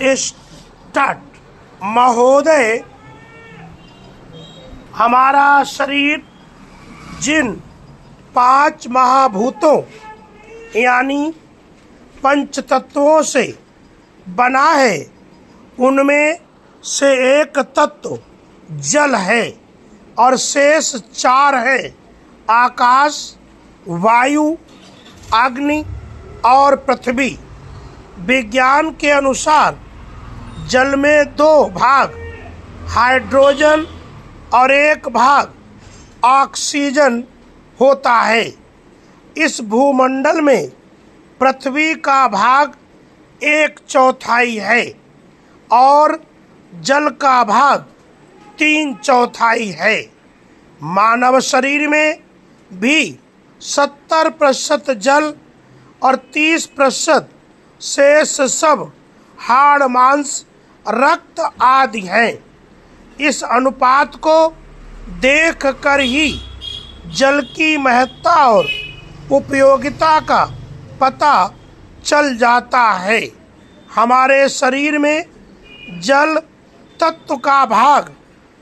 Start. महोदय, हमारा शरीर जिन 5 महाभूतों यानी पंच तत्वों से बना है, उनमें से एक तत्व जल है और शेष 4 है आकाश, वायु, अग्नि और पृथ्वी। विज्ञान के अनुसार जल में 2 भाग हाइड्रोजन और 1 भाग ऑक्सीजन होता है। इस भूमंडल में पृथ्वी का भाग 1/4 है और जल का भाग 3/4 है। मानव शरीर में भी 70% जल और 30% शेष सब हाड़, मांस, रक्त आदि हैं। इस अनुपात को देख कर ही जल की महत्ता और उपयोगिता का पता चल जाता है। हमारे शरीर में जल तत्व का भाग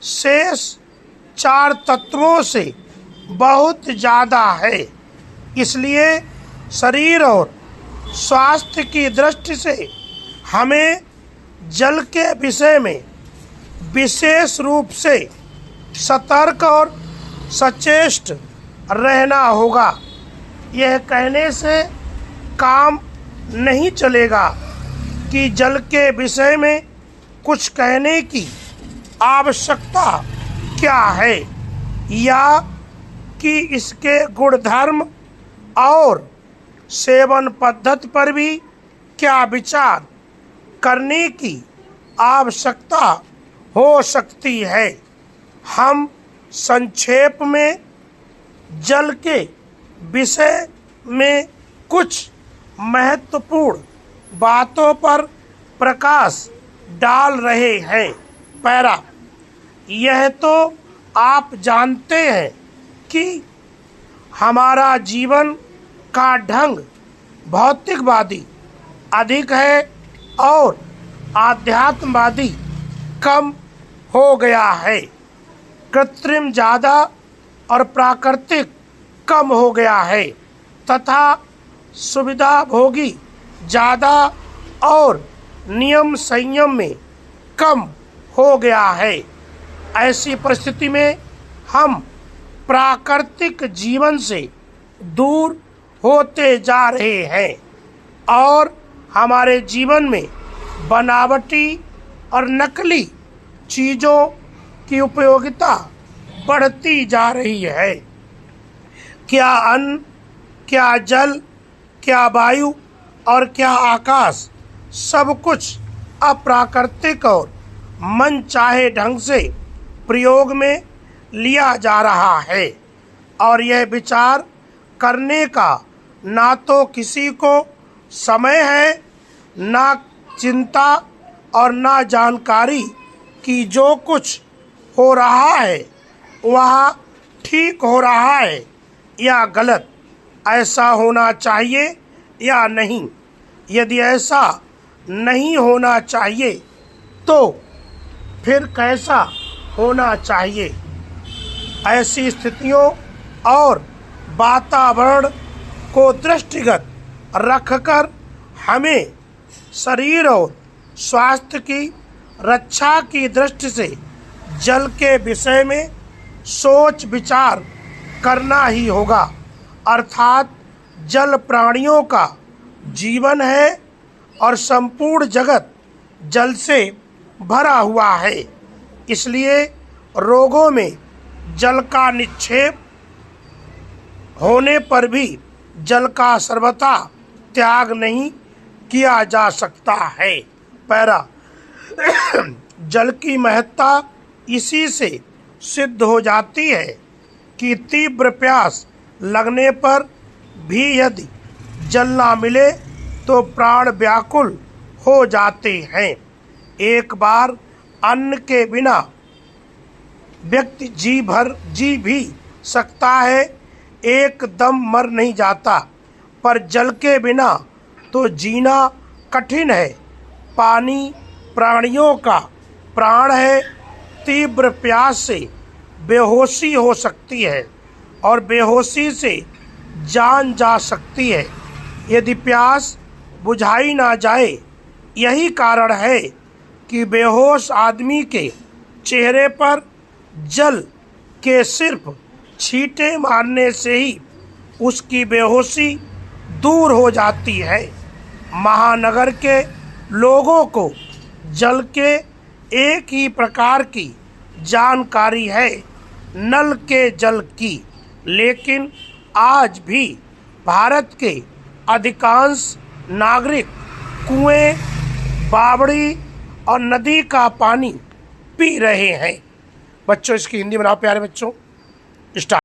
शेष 4 तत्वों से बहुत ज़्यादा है। इसलिए शरीर और स्वास्थ्य की दृष्टि से हमें जल के विषय में विशेष रूप से सतर्क और सचेत रहना होगा। यह कहने से काम नहीं चलेगा कि जल के विषय में कुछ कहने की आवश्यकता क्या है या कि इसके गुणधर्म और सेवन पद्धति पर भी क्या विचार करने की आवश्यकता हो सकती है। हम संक्षेप में जल के विषय में कुछ महत्वपूर्ण बातों पर प्रकाश डाल रहे हैं। पैरा, यह तो आप जानते हैं कि हमारा जीवन का ढंग भौतिकवादी अधिक है और आध्यात्मवादी कम हो गया है। कृत्रिम ज़्यादा और प्राकृतिक कम हो गया है तथा सुविधा भोगी ज़्यादा और नियम संयम में कम हो गया है। ऐसी परिस्थिति में हम प्राकृतिक जीवन से दूर होते जा रहे हैं और हमारे जीवन में बनावटी और नकली चीज़ों की उपयोगिता बढ़ती जा रही है। क्या अन्न, क्या जल, क्या वायु और क्या आकाश, सब कुछ अप्राकृतिक और मन चाहे ढंग से प्रयोग में लिया जा रहा है और यह विचार करने का ना तो किसी को समय है, ना चिंता और ना जानकारी कि जो कुछ हो रहा है वह ठीक हो रहा है या गलत, ऐसा होना चाहिए या नहीं। यदि ऐसा नहीं होना चाहिए तो फिर कैसा होना चाहिए। ऐसी स्थितियों और वातावरण को दृष्टिगत रखकर हमें शरीर और स्वास्थ्य की रक्षा की दृष्टि से जल के विषय में सोच विचार करना ही होगा। अर्थात जल प्राणियों का जीवन है और संपूर्ण जगत जल से भरा हुआ है। इसलिए रोगों में जल का निक्षेप होने पर भी जल का सर्वथा त्याग नहीं किया जा सकता है। पैरा, जल की महत्ता इसी से सिद्ध हो जाती है कि तीव्र प्यास लगने पर भी यदि जल ना मिले तो प्राण व्याकुल हो जाते हैं। एक बार अन्न के बिना व्यक्ति जी भी सकता है, एकदम मर नहीं जाता, पर जल के बिना तो जीना कठिन है। पानी प्राणियों का प्राण है। तीव्र प्यास से बेहोशी हो सकती है और बेहोशी से जान जा सकती है यदि प्यास बुझाई ना जाए। यही कारण है कि बेहोश आदमी के चेहरे पर जल के सिर्फ छींटे मारने से ही उसकी बेहोशी दूर हो जाती है। महानगर के लोगों को जल के एक ही प्रकार की जानकारी है, नल के जल की, लेकिन आज भी भारत के अधिकांश नागरिक कुएं, बावड़ी और नदी का पानी पी रहे हैं। बच्चों, इसकी हिंदी बनाओ प्यारे बच्चों। स्टार्ट।